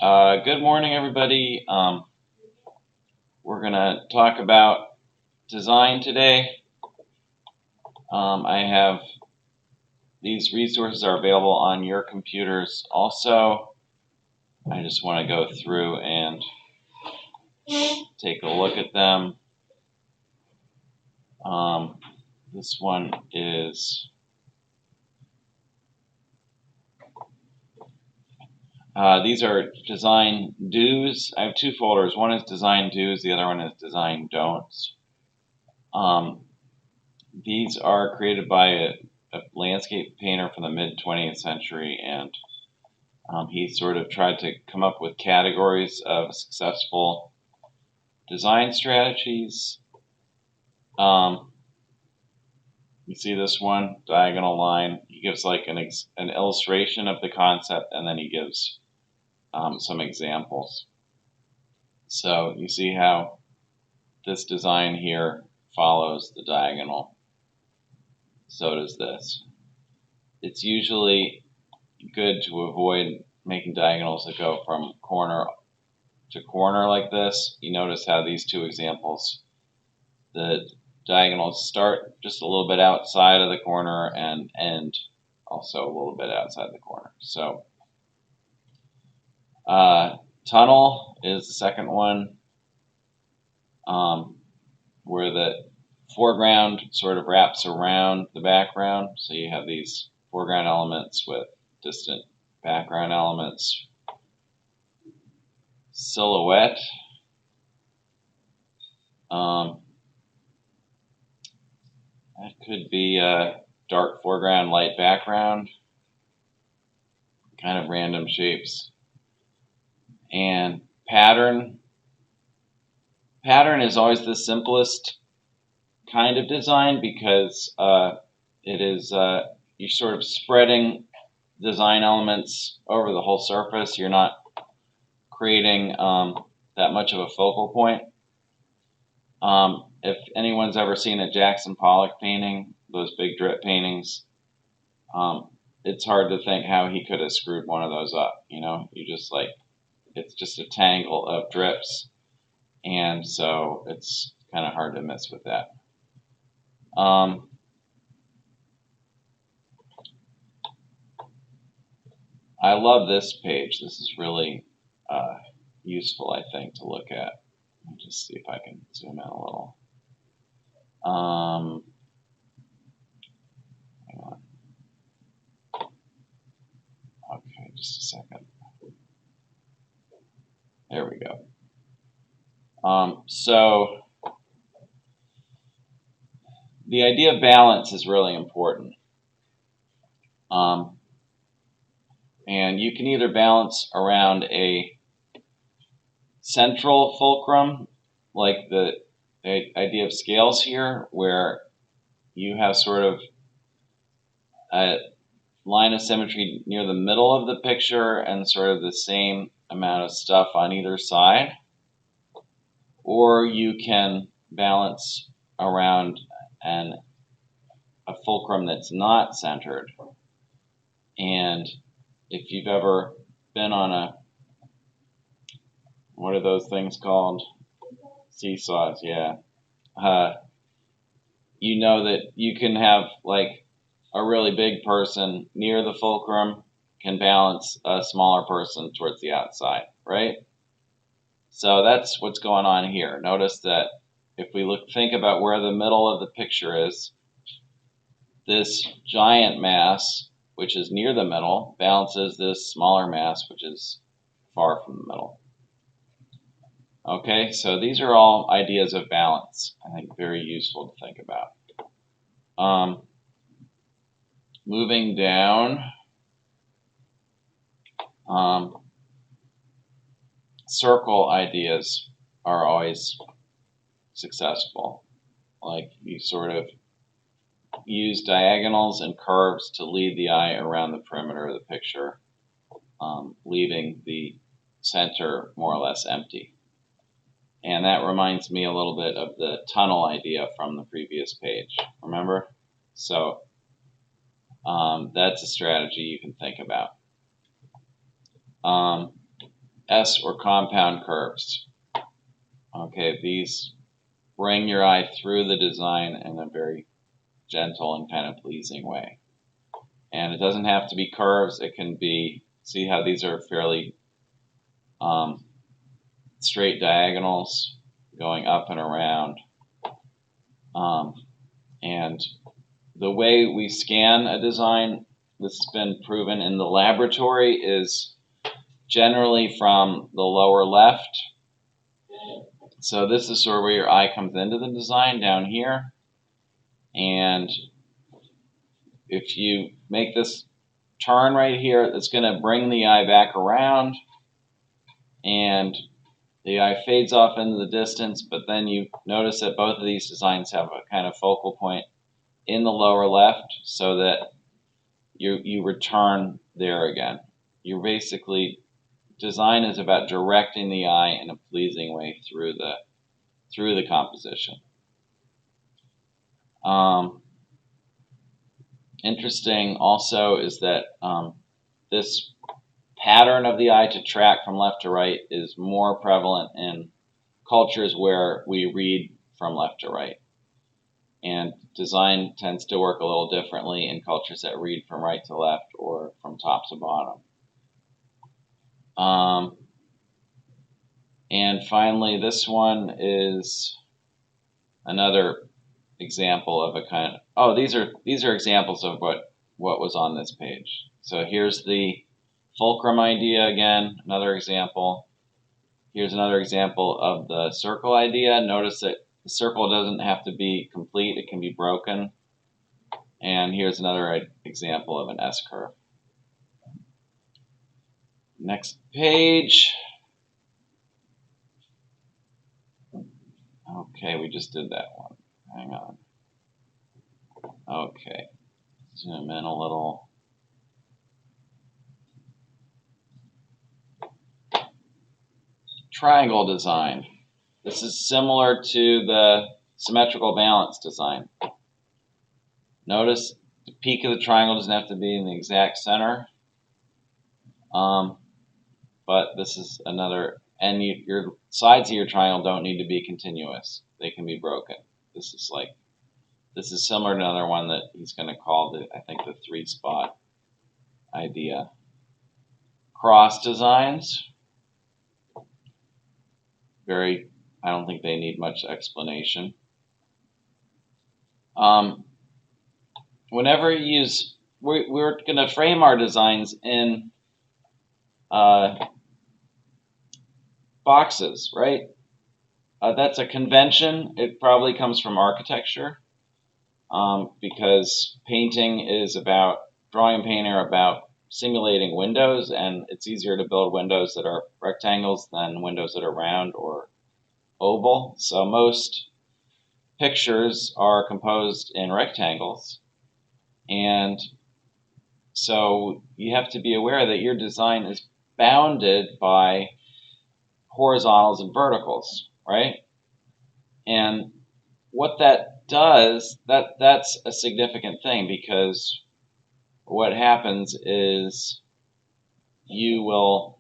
Good morning, everybody. We're going to talk about design today. I have these resources are available on your computers also. I just want to go through and take a look at them. This one is these are design do's. I have two folders. One is design do's, the other one is design don'ts. These are created by a landscape painter from the mid-20th century, and he sort of tried to come up with categories of successful design strategies. You see this one, diagonal line. He gives like an illustration of the concept, and then he gives some examples. So you see how this design here follows the diagonal. So does this. It's usually good to avoid making diagonals that go from corner to corner like this. You notice how these two examples, the diagonals start just a little bit outside of the corner and end also a little bit outside the corner. So tunnel is the second one, where the foreground sort of wraps around the background. So you have these foreground elements with distant background elements. Silhouette. That could be a dark foreground, light background, kind of random shapes. And pattern. Pattern is always the simplest kind of design because it is you're sort of spreading design elements over the whole surface. You're not creating that much of a focal point. If anyone's ever seen a Jackson Pollock painting, those big drip paintings, it's hard to think how he could have screwed one of those up. You know, you just like, it's just a tangle of drips, and so it's kind of hard to mess with that. I love this page. This is really useful, I think, to look at. Let me just see if I can zoom in a little. Hang on. Okay, just a second. There we go. So the idea of balance is really important. And you can either balance around a central fulcrum, like the idea of scales here, where you have sort of a line of symmetry near the middle of the picture and sort of the same amount of stuff on either side. Or you can balance around a fulcrum that's not centered. And if you've ever been on a, what are those things called? Seesaws, yeah. You know that you can have like a really big person near the fulcrum can balance a smaller person towards the outside, right? So that's what's going on here. Notice that if we think about where the middle of the picture is, this giant mass, which is near the middle, balances this smaller mass, which is far from the middle. Okay, so these are all ideas of balance. I think very useful to think about. Moving down, circle ideas are always successful. Like you sort of use diagonals and curves to lead the eye around the perimeter of the picture, leaving the center more or less empty. And that reminds me a little bit of the tunnel idea from the previous page, remember? So that's a strategy you can think about. S or compound curves. Okay, these bring your eye through the design in a very gentle and kind of pleasing way. And it doesn't have to be curves. It can be, see how these are fairly straight diagonals going up and around. And the way we scan a design, this has been proven in the laboratory, is generally from the lower left. So this is sort of where your eye comes into the design down here. And if you make this turn right here, it's going to bring the eye back around. And the eye fades off into the distance, but then you notice that both of these designs have a kind of focal point in the lower left so that you return there again. You're basically, design is about directing the eye in a pleasing way through the composition. Interesting also is that this pattern of the eye to track from left to right is more prevalent in cultures where we read from left to right. And design tends to work a little differently in cultures that read from right to left or from top to bottom. And finally, this one is another example of a kind of, oh, these are examples of what was on this page. So here's the fulcrum idea again, another example. Here's another example of the circle idea. Notice that the circle doesn't have to be complete, it can be broken. And here's another example of an S-curve. Next page. Okay, we just did that one. Hang on. Okay, zoom in a little. Triangle design. This is similar to the symmetrical balance design. Notice the peak of the triangle doesn't have to be in the exact center. But this is another, and your sides of your triangle don't need to be continuous. They can be broken. This is similar to another one that he's going to call I think the 3-spot idea. Cross designs. I don't think they need much explanation. Whenever you use, we're going to frame our designs in boxes, right? That's a convention. It probably comes from architecture because painting is about, drawing and painting are about simulating windows, and it's easier to build windows that are rectangles than windows that are round or oval. So most pictures are composed in rectangles, and so you have to be aware that your design is bounded by horizontals and verticals, right? And what that does, that's a significant thing, because what happens is you will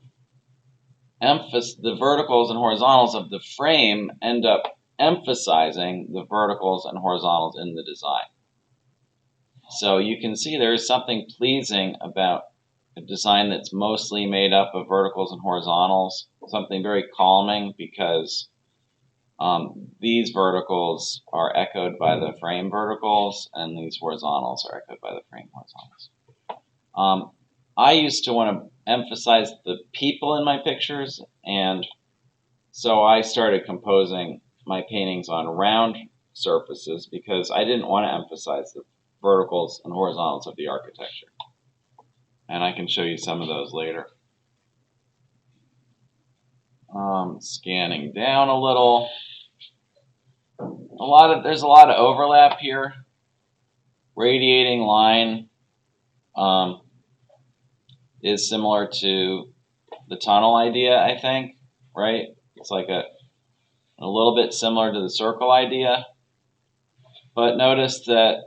emphasize the verticals and horizontals of the frame, end up emphasizing the verticals and horizontals in the design. So you can see there is something pleasing about a design that's mostly made up of verticals and horizontals, something very calming, because these verticals are echoed by the frame verticals, and these horizontals are echoed by the frame horizontals. I used to want to emphasize the people in my pictures, and so I started composing my paintings on round surfaces because I didn't want to emphasize the verticals and horizontals of the architecture. And I can show you some of those later. Scanning down a little. There's a lot of overlap here. Radiating line is similar to the tunnel idea, I think, right? It's like a little bit similar to the circle idea. But notice that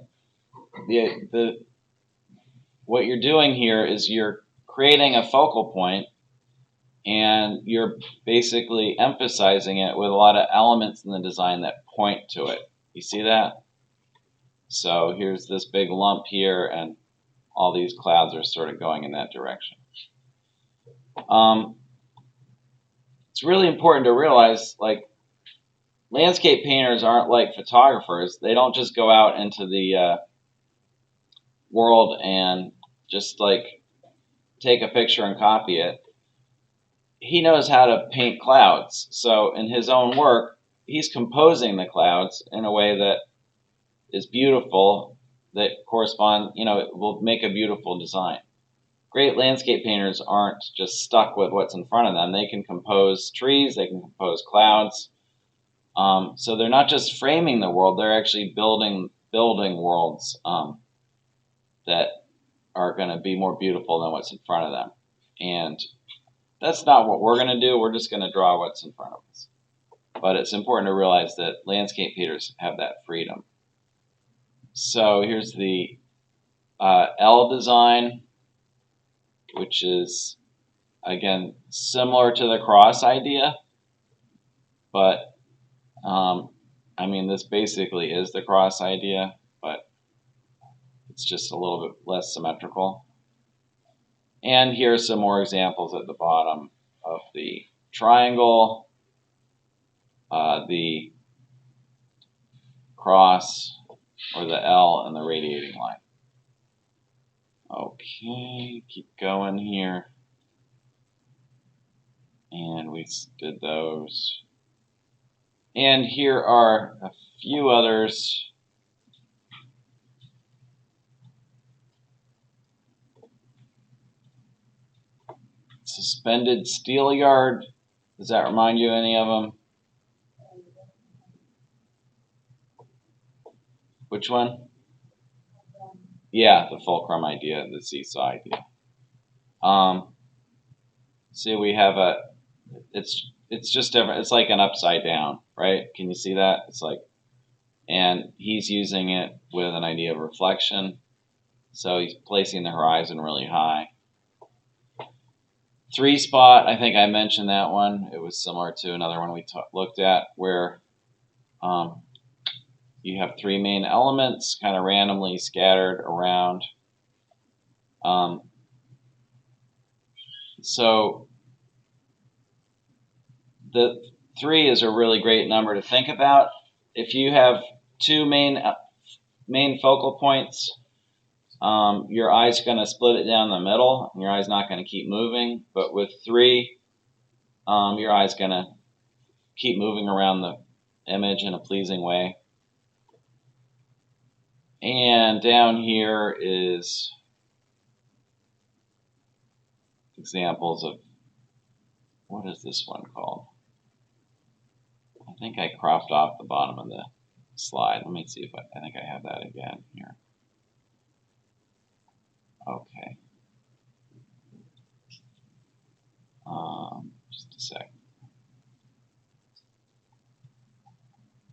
what you're doing here is you're creating a focal point, and you're basically emphasizing it with a lot of elements in the design that point to it. You see that? So here's this big lump here, and all these clouds are sort of going in that direction. It's really important to realize, like, landscape painters aren't like photographers. They don't just go out into the world and just like take a picture and copy it. He knows how to paint clouds. So in his own work, he's composing the clouds in a way that is beautiful, that correspond, will make a beautiful design. Great landscape painters aren't just stuck with what's in front of them. They can compose trees, they can compose clouds. So they're not just framing the world, they're actually building worlds that are going to be more beautiful than what's in front of them. And that's not what we're going to do. We're just going to draw what's in front of us. But it's important to realize that landscape painters have that freedom. So here's the L design, which is, again, similar to the cross idea. But, this basically is the cross idea, but it's just a little bit less symmetrical. And here are some more examples at the bottom of the triangle, the cross, or the L, and the radiating line. Okay, keep going here. And we did those. And here are a few others. Suspended steel yard. Does that remind you of any of them? Which one? Yeah, the fulcrum idea, the seesaw idea. See, we have it's just different. It's like an upside down, right? Can you see that? It's like, and he's using it with an idea of reflection. So he's placing the horizon really high. 3-spot, I think I mentioned that one. It was similar to another one we looked at where you have 3 main elements kind of randomly scattered around. So the 3 is a really great number to think about. If you have 2 main focal points, your eye's going to split it down the middle, and your eye's not going to keep moving. But with 3, your eye's going to keep moving around the image in a pleasing way. And down here is examples of, what is this one called? I think I cropped off the bottom of the slide. Let me see if I think I have that again here. Okay. Just a sec.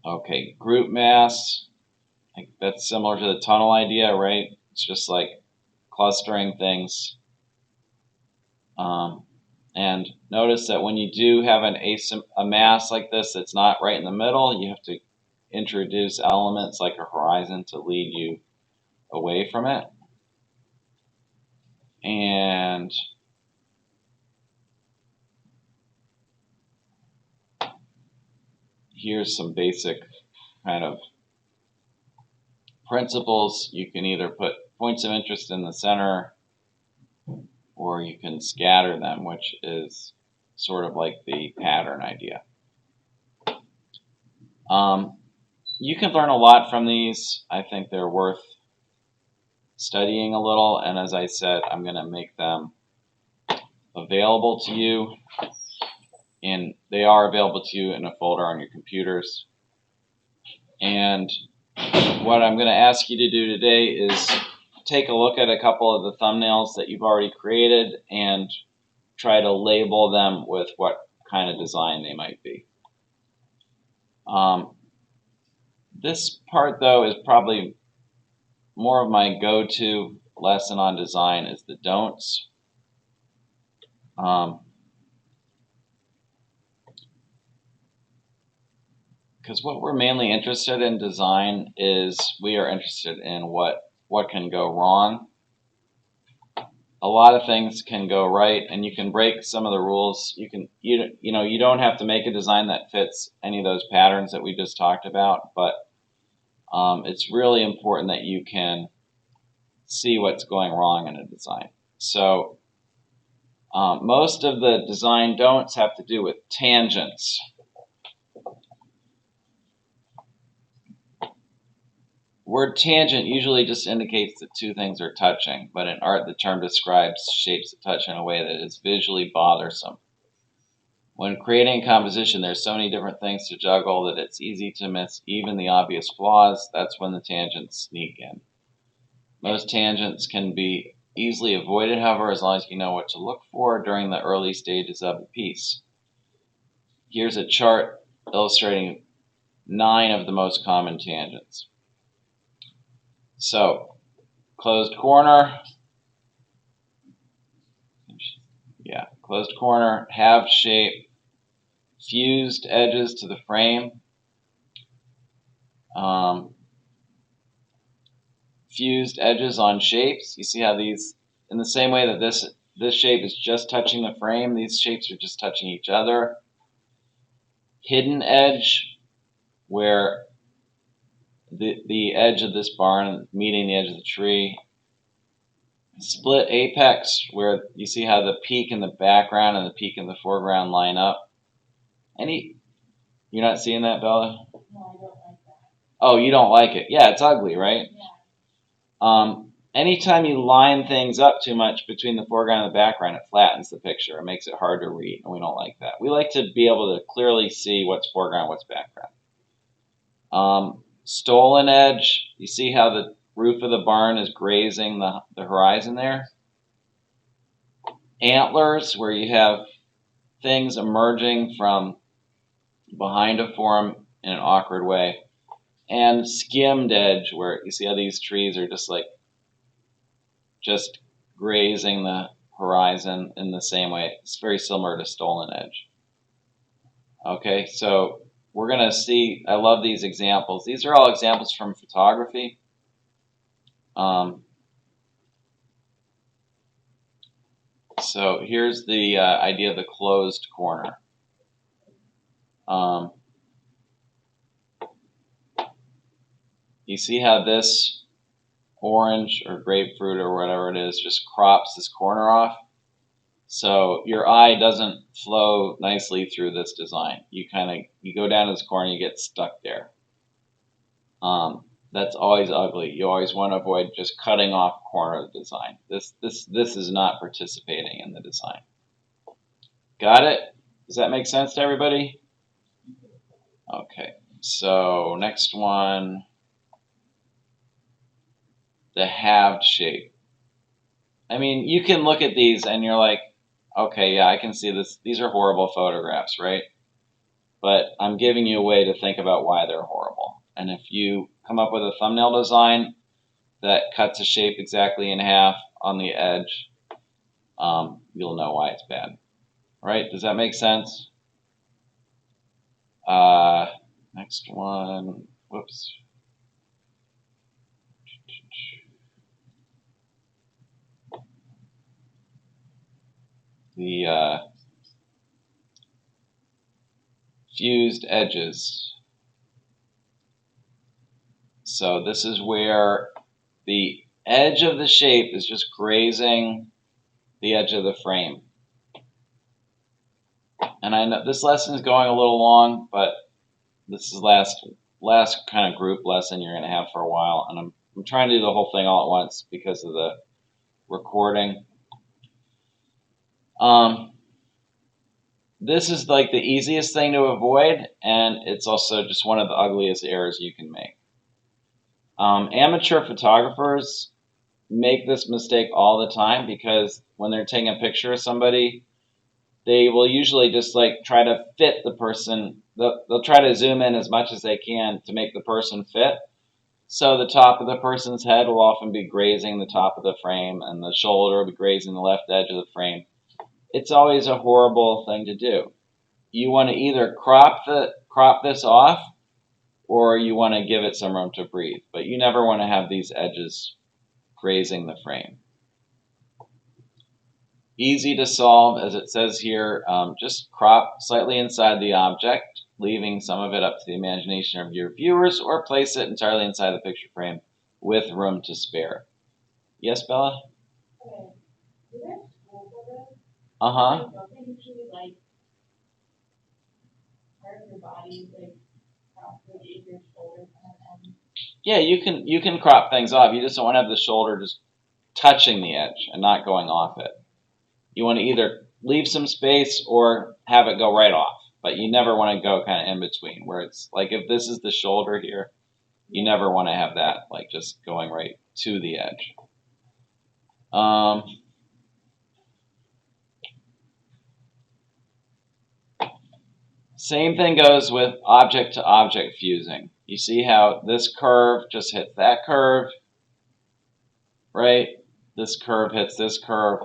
Okay, group mass. I think that's similar to the tunnel idea, right? It's just like clustering things. And notice that when you do have a mass like this that's not right in the middle, you have to introduce elements like a horizon to lead you away from it. And here's some basic kind of principles. You can either put points of interest in the center, or you can scatter them, which is sort of like the pattern idea. You can learn a lot from these. I think they're worth studying a little, and as I said, I'm going to make them available to you, and they are available to you in a folder on your computers. And what I'm going to ask you to do today is take a look at a couple of the thumbnails that you've already created and try to label them with what kind of design they might be. This part, though, is probably more of my go-to lesson on design is the don'ts. because what we're mainly interested in design is we are interested in what can go wrong. A lot of things can go right, and you can break some of the rules. You don't have to make a design that fits any of those patterns that we just talked about, but it's really important that you can see what's going wrong in a design. So most of the design don'ts have to do with tangents. Word tangent usually just indicates that two things are touching, but in art the term describes shapes that touch in a way that is visually bothersome. When creating a composition, there's so many different things to juggle that it's easy to miss even the obvious flaws. That's when the tangents sneak in. Most tangents can be easily avoided, however, as long as you know what to look for during the early stages of the piece. Here's a chart illustrating 9 of the most common tangents. So, closed corner, halved shape, fused edges to the frame, fused edges on shapes. You see how these, in the same way that this shape is just touching the frame, these shapes are just touching each other. Hidden edge, where the edge of this barn meeting the edge of the tree. Split apex, where you see how the peak in the background and the peak in the foreground line up. You're not seeing that, Bella? No, I don't like that. Oh, you don't like it? Yeah, it's ugly, right? Yeah. Anytime you line things up too much between the foreground and the background, it flattens the picture. It makes it hard to read, and we don't like that. We like to be able to clearly see what's foreground, what's background. Stolen edge, you see how the roof of the barn is grazing the horizon there? Antlers, where you have things emerging from behind a form in an awkward way. And skimmed edge, where you see how these trees are just grazing the horizon in the same way. It's very similar to stolen edge. Okay, so we're going to see, I love these examples. These are all examples from photography. So here's the idea of the closed corner. You see how this orange or grapefruit or whatever it is just crops this corner off? So your eye doesn't flow nicely through this design. You go down to this corner, you get stuck there. That's always ugly. You always want to avoid just cutting off a corner of the design. This is not participating in the design. Got it? Does that make sense to everybody? Okay, so next one, the halved shape. I mean, you can look at these and you're like, okay, yeah, I can see this. These are horrible photographs, right? But I'm giving you a way to think about why they're horrible. And if you come up with a thumbnail design that cuts a shape exactly in half on the edge, you'll know why it's bad. Right? Does that make sense? Next one. Whoops. The fused edges. So this is where the edge of the shape is just grazing the edge of the frame. And I know this lesson is going a little long, but this is last kind of group lesson you're going to have for a while, and I'm trying to do the whole thing all at once because of the recording. This is like the easiest thing to avoid, and it's also just one of the ugliest errors you can make. Amateur photographers make this mistake all the time because when they're taking a picture of somebody, they will usually just try to fit the person. They'll try to zoom in as much as they can to make the person fit. So the top of the person's head will often be grazing the top of the frame, and the shoulder will be grazing the left edge of the frame. It's always a horrible thing to do. You want to either crop this off, or you want to give it some room to breathe. But you never want to have these edges grazing the frame. Easy to solve, as it says here, just crop slightly inside the object, leaving some of it up to the imagination of your viewers, or place it entirely inside the picture frame with room to spare. Yes, Bella? Okay. Do they have schools for this? Uh-huh. Like, don't they usually like part of your body like probably your shoulder kind of end? Yeah, you can crop things off. You just don't want to have the shoulder just touching the edge and not going off it. You want to either leave some space or have it go right off, but you never want to go kind of in between where it's like if this is the shoulder here, you never want to have that like just going right to the edge. Same thing goes with object to object fusing. You see how this curve just hits that curve, right? This curve hits this curve.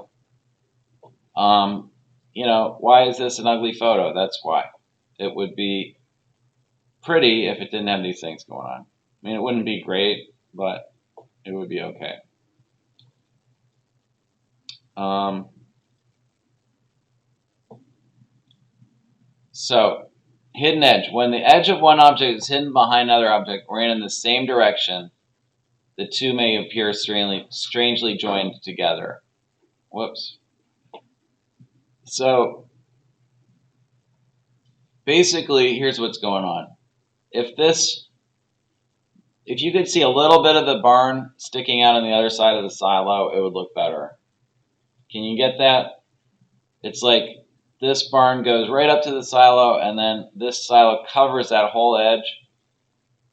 You know, why is this an ugly photo? That's why. It would be pretty if it didn't have these things going on. I mean, it wouldn't be great, but it would be okay. So, hidden edge. When the edge of one object is hidden behind another object or in the same direction, the two may appear strangely joined together. Whoops. So, basically, here's what's going on. If you could see a little bit of the barn sticking out on the other side of the silo, it would look better. Can you get that? It's like this barn goes right up to the silo, and then this silo covers that whole edge.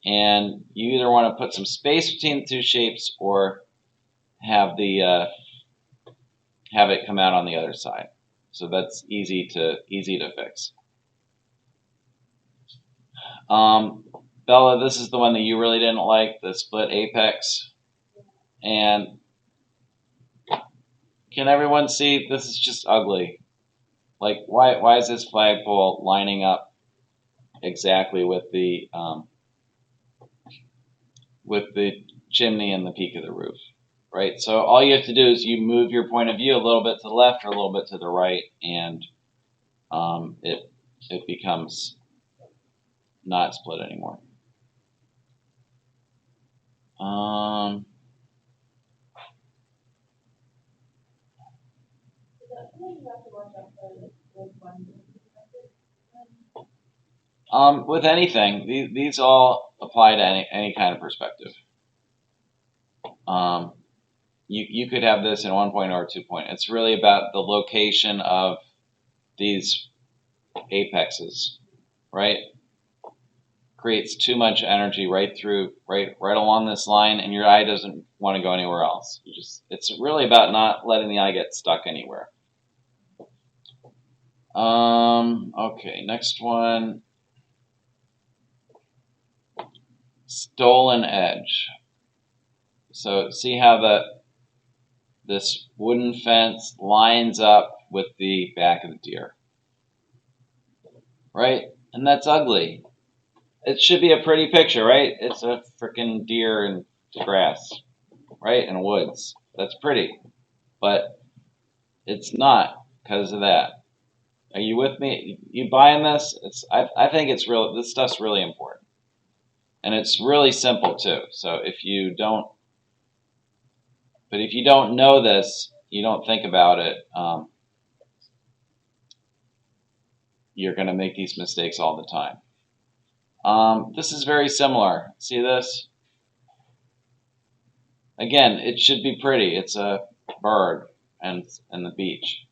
And you either want to put some space between the two shapes or have have it come out on the other side. So that's easy to fix. Bella, this is the one that you really didn't like, the split apex. And can everyone see this is just ugly? Like, why is this flagpole lining up exactly with the chimney and the peak of the roof, right? So all you have to do is you move your point of view a little bit to the left or a little bit to the right, and it becomes not split anymore. With anything, these all apply to any kind of perspective. You could have this in 1 point or 2 point. It's really about the location of these apexes, right? Creates too much energy right along this line, and your eye doesn't want to go anywhere else. It's really about not letting the eye get stuck anywhere. Okay, next one. Stolen edge. So see how this wooden fence lines up with the back of the deer, right? And that's ugly. It should be a pretty picture, right? It's a freaking deer in grass, right? In woods. That's pretty. But it's not because of that. Are you with me? You buying this? I think it's real. This stuff's really important. And it's really simple too. So if you don't know this, you don't think about it, you're going to make these mistakes all the time. This is very similar. See this? Again, it should be pretty. It's a bird and the beach.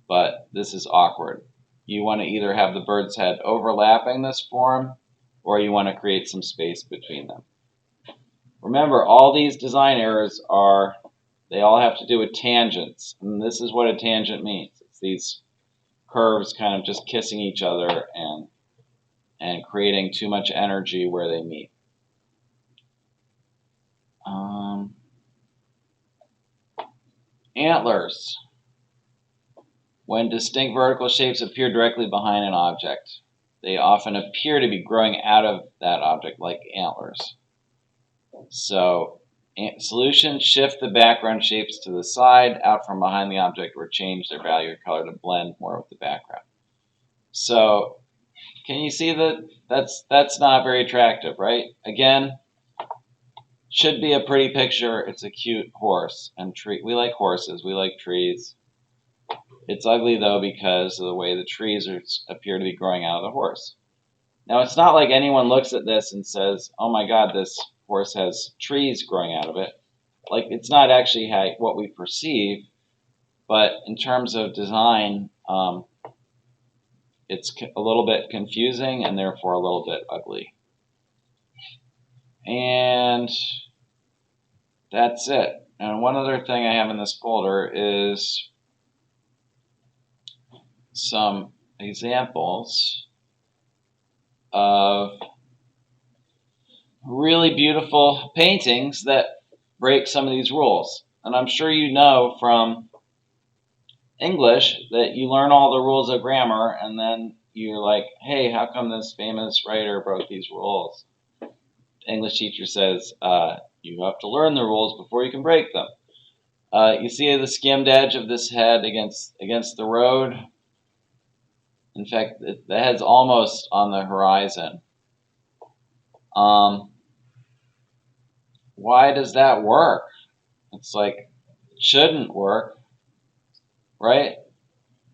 But this is awkward. You want to either have the bird's head overlapping this form, or you want to create some space between them. Remember, all these design errors they all have to do with tangents. And this is what a tangent means. It's these curves kind of just kissing each other and creating too much energy where they meet. Antlers. When distinct vertical shapes appear directly behind an object. they often appear to be growing out of that object like antlers. So solution, shift the background shapes to the side, out from behind the object, or change their value or color to blend more with the background. So can you see that that's not very attractive, right? Again, should be a pretty picture. It's a cute horse and tree. We like horses. We like trees. It's ugly though because of the way the trees appear to be growing out of the horse. Now it's not like anyone looks at this and says, "Oh my God, this horse has trees growing out of it." Like it's not actually what we perceive, but in terms of design, it's a little bit confusing and therefore a little bit ugly. And that's it. And one other thing I have in this folder is some examples of really beautiful paintings that break some of these rules. And I'm sure you know from English that you learn all the rules of grammar and then you're like, hey, how come this famous writer broke these rules? The English teacher says, you have to learn the rules before you can break them. You see the skimmed edge of this head against the road. In fact, the head's almost on the horizon. Why does that work? It's like, it shouldn't work, right?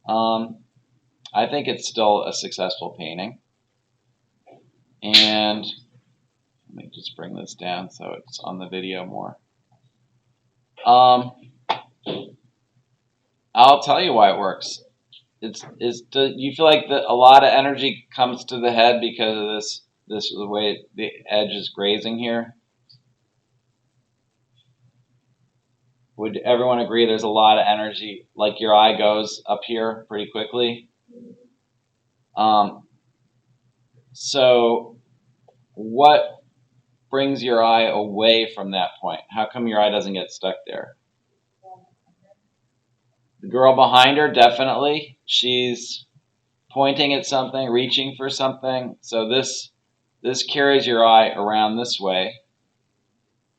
I think it's still a successful painting. And let me just bring this down so it's on the video more. I'll tell you why it works. Do you feel like a lot of energy comes to the head because of the way the edge is grazing here? Would everyone agree there's a lot of energy, like your eye goes up here pretty quickly? So what brings your eye away from that point? How come your eye doesn't get stuck there? The girl behind her, definitely. She's pointing at something, reaching for something. So this carries your eye around this way.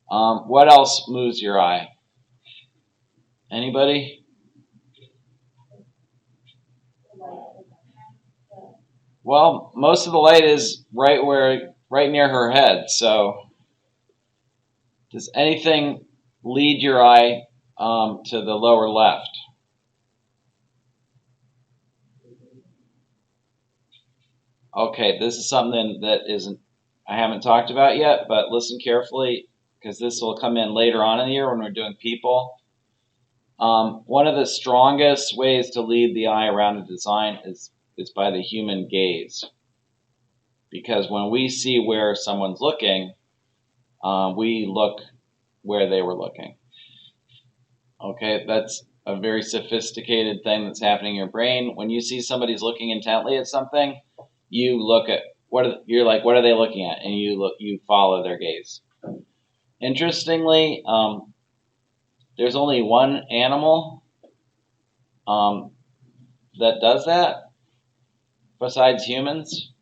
What else moves your eye? Anybody? Well, most of the light is right near her head. So does anything lead your eye to the lower left? Okay, this is something that I haven't talked about yet, but listen carefully because this will come in later on in the year when we're doing people. One of the strongest ways to lead the eye around a design is by the human gaze. Because when we see where someone's looking, we look where they were looking. Okay, that's a very sophisticated thing that's happening in your brain. When you see somebody's looking intently at something, you look at you're like, what are they looking at? And you follow their gaze. Interestingly, there's only one animal that does that besides humans.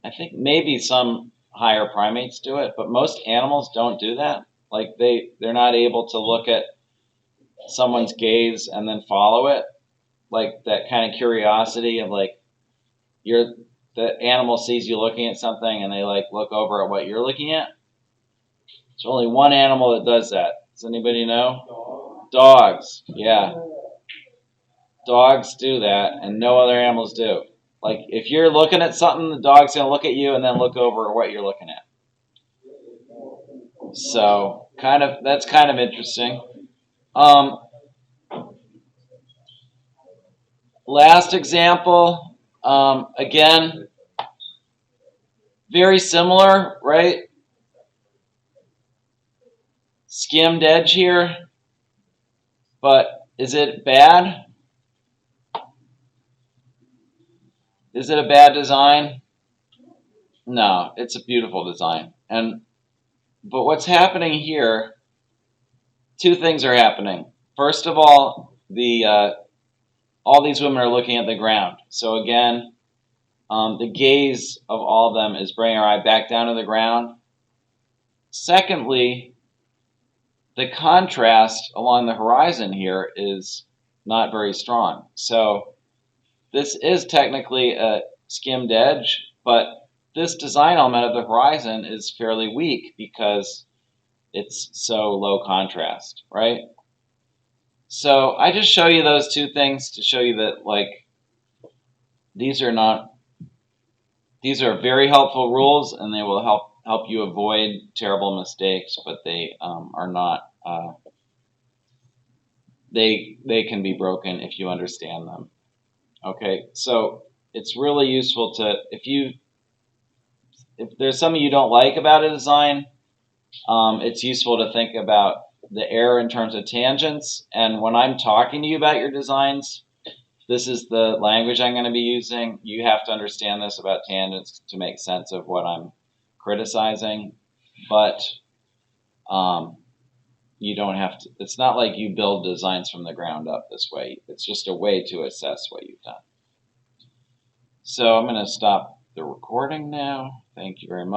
I think maybe some higher primates do it, but most animals don't do that. Like they're not able to look at someone's gaze and then follow it. Like that kind of curiosity of like the animal sees you looking at something and they like look over at what you're looking at. There's only one animal that does that. Does anybody know? Dogs. Yeah. Dogs do that and no other animals do. Like if you're looking at something, the dog's going to look at you and then look over at what you're looking at. So that's kind of interesting. Last example, again, very similar, right? Skimmed edge here, but is it bad? Is it a bad design? No, it's a beautiful design. But what's happening here, two things are happening. First of all, all these women are looking at the ground. So again, The gaze of all of them is bringing our eye back down to the ground. Secondly, the contrast along the horizon here is not very strong. So this is technically a skimmed edge, but this design element of the horizon is fairly weak because it's so low contrast, right? So I just show you those two things to show you that, like, these are very helpful rules, and they will help you avoid terrible mistakes, but they are not. They can be broken if you understand them. Okay, so it's really useful to if there's something you don't like about a design, it's useful to think about the error in terms of tangents. And when I'm talking to you about your designs, this is the language I'm going to be using. You have to understand this about tangents to make sense of what I'm criticizing. But you don't have to. It's not like you build designs from the ground up this way. It's just a way to assess what you've done. So I'm going to stop the recording now. Thank you very much.